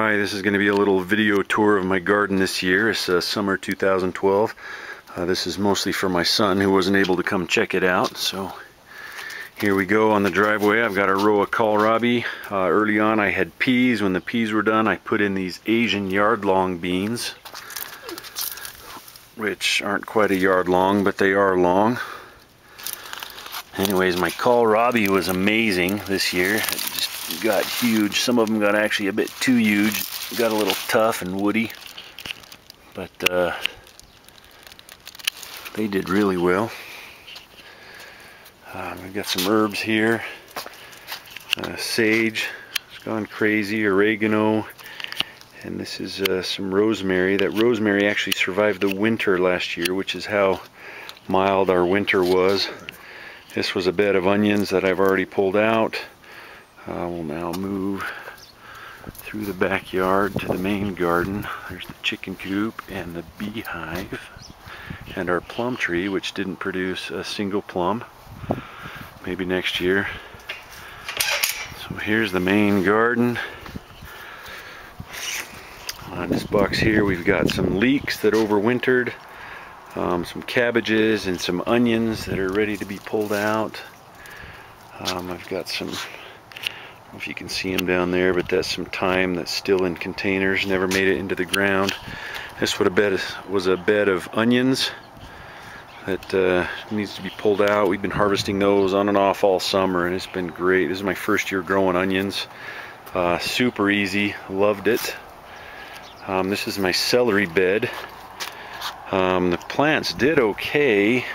Hi, this is going to be a little video tour of my garden this year. It's summer 2012. This is mostly for my son who wasn't able to come check it out. So here we go on the driveway. I've got a row of kohlrabi. Early on I had peas. When the peas were done, I put in these Asian yard-long beans, which aren't quite a yard long, but they are long. Anyways, my kohlrabi was amazing this year. It just got huge. Some of them got actually a bit too huge. Got a little tough and woody, but they did really well. We've got some herbs here. Sage, it's gone crazy. Oregano, and this is some rosemary. That rosemary actually survived the winter last year, which is how mild our winter was. This was a bed of onions that I've already pulled out. We'll now move through the backyard to the main garden. There's the chicken coop and the beehive and our plum tree, which didn't produce a single plum. Maybe next year. So here's the main garden. On this box here we've got some leeks that overwintered. Some cabbages and some onions that are ready to be pulled out. I've got some, I don't know if you can see them down there, but that's some thyme that's still in containers, never made it into the ground. This was a bed of onions that needs to be pulled out. We've been harvesting those on and off all summer, and it's been great. This is my first year growing onions. Super easy, loved it. This is my celery bed. The plants did okay,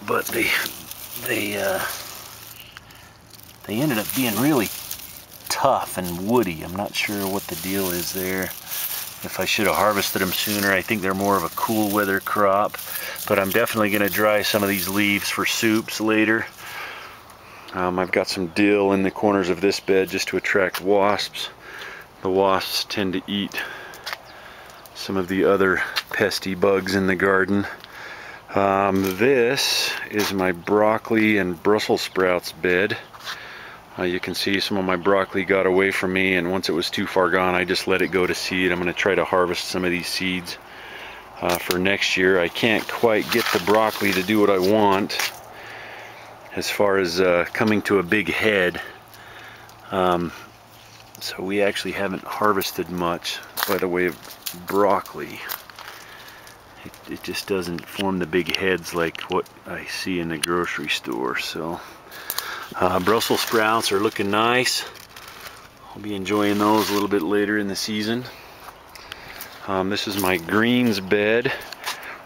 but they ended up being really tough and woody. I'm not sure what the deal is there. If I should have harvested them sooner. I think they're more of a cool weather crop, but I'm definitely going to dry some of these leaves for soups later. I've got some dill in the corners of this bed just to attract wasps. The wasps tend to eat some of the other pesky bugs in the garden. This is my broccoli and Brussels sprouts bed. You can see some of my broccoli got away from me, and once it was too far gone I just let it go to seed. I'm going to try to harvest some of these seeds for next year. I can't quite get the broccoli to do what I want as far as coming to a big head. So we actually haven't harvested much by the way of broccoli. It just doesn't form the big heads like what I see in the grocery store. So Brussels sprouts are looking nice. I'll be enjoying those a little bit later in the season. This is my greens bed.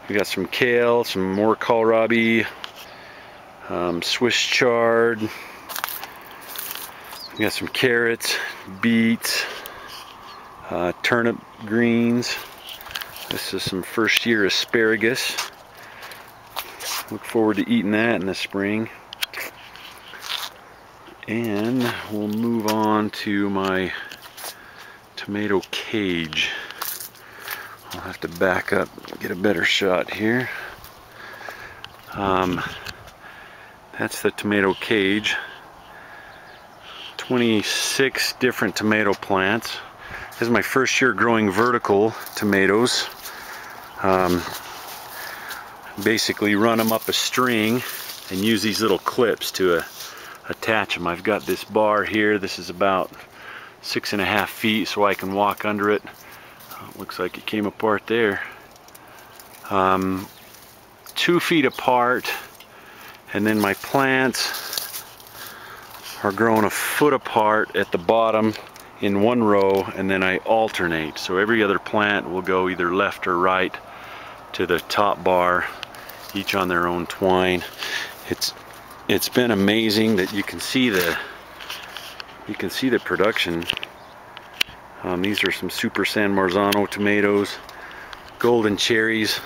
We got some kale, some more kohlrabi, Swiss chard. We got some carrots, beets, turnip greens. This is some first year asparagus. Look forward to eating that in the spring. And we'll move on to my tomato cage. I'll have to back up and get a better shot here. That's the tomato cage. 26 different tomato plants. This is my first year growing vertical tomatoes. Basically run them up a string and use these little clips to attach them. I've got this bar here. This is about 6.5 feet, so I can walk under it. Looks like it came apart there. 2 feet apart, and then my plants are growing a foot apart at the bottom in one row, and then I alternate. So every other plant will go either left or right to the top bar, each on their own twine. It's been amazing that you can see the production. These are some Super San Marzano tomatoes, golden cherries,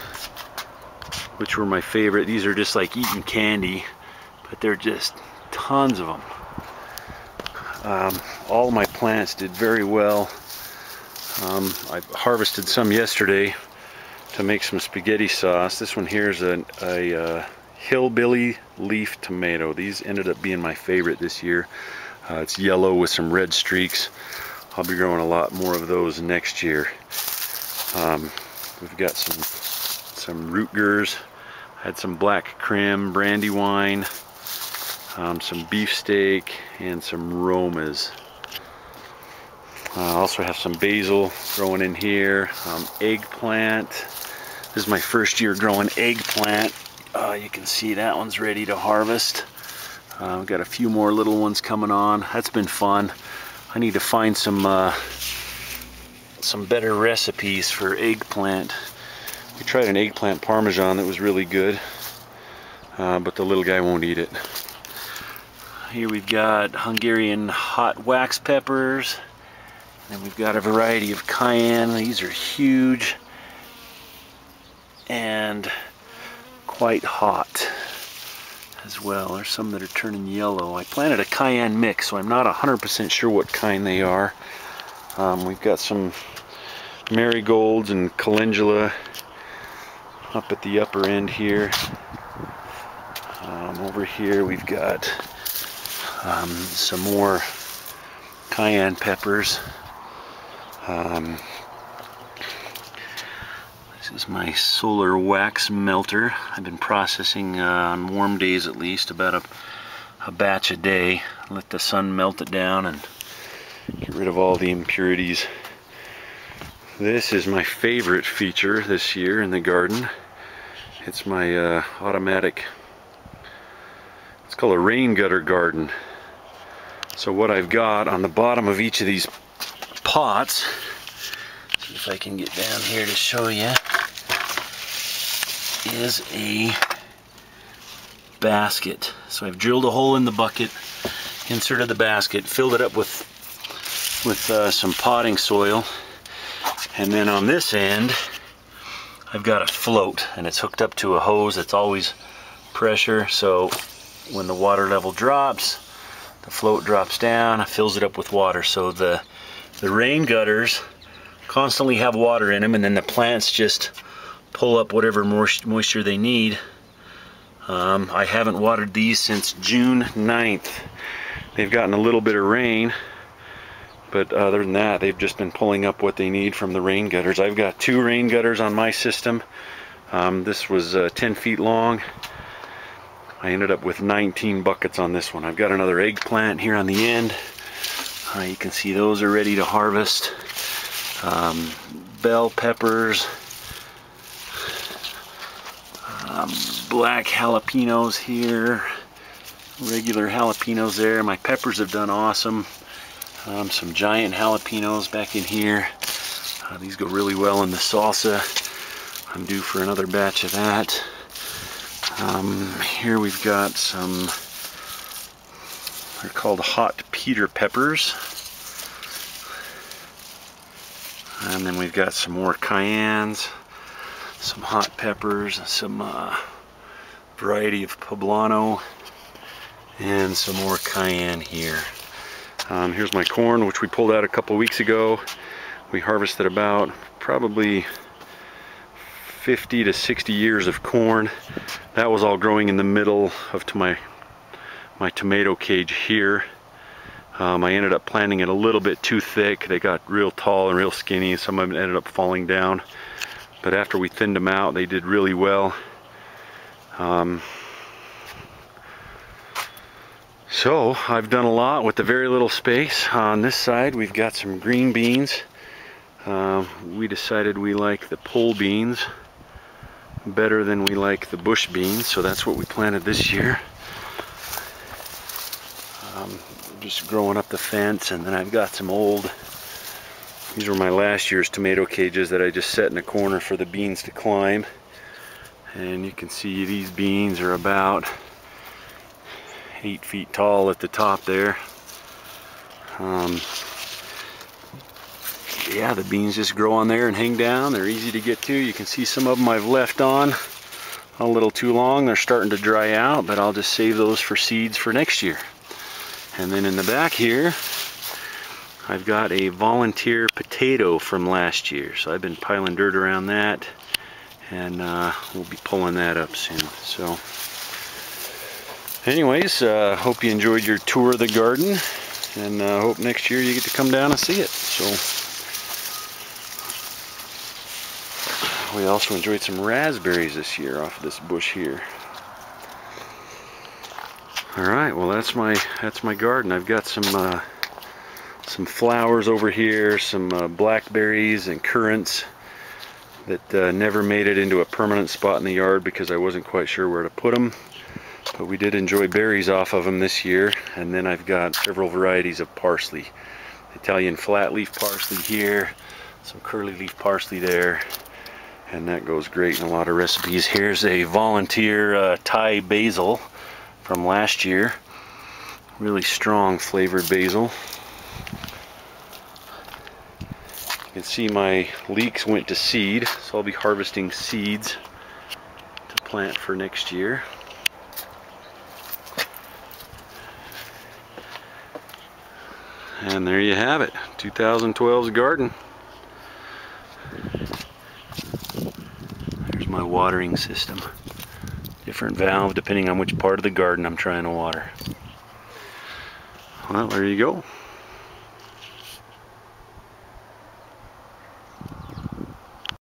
which were my favorite. These are just like eating candy, but they're just tons of them. All of my plants did very well. I harvested some yesterday to make some spaghetti sauce. This one here is a hillbilly leaf tomato. These ended up being my favorite this year. It's yellow with some red streaks. I'll be growing a lot more of those next year. We've got some Rutgers, had some black creme, Brandywine, some beefsteak, and some Romas. I also have some basil growing in here, eggplant. This is my first year growing eggplant. You can see that one's ready to harvest. We've got a few more little ones coming on. That's been fun. I need to find some better recipes for eggplant. We tried an eggplant parmesan that was really good, but the little guy won't eat it. Here we've got Hungarian hot wax peppers, and we've got a variety of cayenne. These are huge and quite hot as well. There's some that are turning yellow. I planted a cayenne mix, so I'm not 100% sure what kind they are. We've got some marigolds and calendula up at the upper end here. Over here we've got some more cayenne peppers. This is my solar wax melter. I've been processing on warm days at least about a batch a day. Let the sun melt it down and get rid of all the impurities. This is my favorite feature this year in the garden. It's my automatic, it's called a rain gutter garden. So what I've got on the bottom of each of these pots, see if I can get down here to show you, is a basket. So I've drilled a hole in the bucket, inserted the basket, filled it up with some potting soil, and then on this end I've got a float, and it's hooked up to a hose that's always pressure, so when the water level drops, the float drops down, fills it up with water. So the rain gutters constantly have water in them, and then the plants just pull up whatever moisture they need. I haven't watered these since June 9th. They've gotten a little bit of rain, but other than that, they've just been pulling up what they need from the rain gutters. I've got 2 rain gutters on my system. This was 10 feet long. I ended up with 19 buckets on this one. I've got another eggplant here on the end. You can see those are ready to harvest. Bell peppers, black jalapenos here, regular jalapenos there. My peppers have done awesome. Some giant jalapenos back in here. These go really well in the salsa. I'm due for another batch of that. Here we've got some, they're called hot Peter peppers. And then we've got some more cayennes, some hot peppers, some variety of poblano, and some more cayenne here. Here's my corn, which we pulled out a couple weeks ago. We harvested about probably 50 to 60 years of corn. That was all growing in the middle of my tomato cage here. I ended up planting it a little bit too thick. They got real tall and real skinny. Some of them ended up falling down. But after we thinned them out, they did really well. So I've done a lot with a very little space. On this side we've got some green beans. We decided we like the pole beans better than we like the bush beans, so that's what we planted this year. Just growing up the fence, and then I've got some old, these were my last year's tomato cages that I just set in a corner for the beans to climb. And you can see these beans are about 8 feet tall at the top there. Yeah, the beans just grow on there and hang down. They're easy to get to. You can see some of them I've left on a little too long. They're starting to dry out, but I'll just save those for seeds for next year. And then in the back here, I've got a volunteer potato from last year. So I've been piling dirt around that, and we'll be pulling that up soon. So anyways, hope you enjoyed your tour of the garden. and hope next year you get to come down and see it. So we also enjoyed some raspberries this year off of this bush here. All right, well that's my garden. I've got some flowers over here, some blackberries and currants that never made it into a permanent spot in the yard because I wasn't quite sure where to put them. But we did enjoy berries off of them this year. And then I've got several varieties of parsley. Italian flat leaf parsley here, some curly leaf parsley there, and that goes great in a lot of recipes. Here's a volunteer Thai basil from last year. Really strong flavored basil. You can see my leeks went to seed, so I'll be harvesting seeds to plant for next year. And there you have it, 2012's garden. There's my watering system. Different valve depending on which part of the garden I'm trying to water. Well, there you go.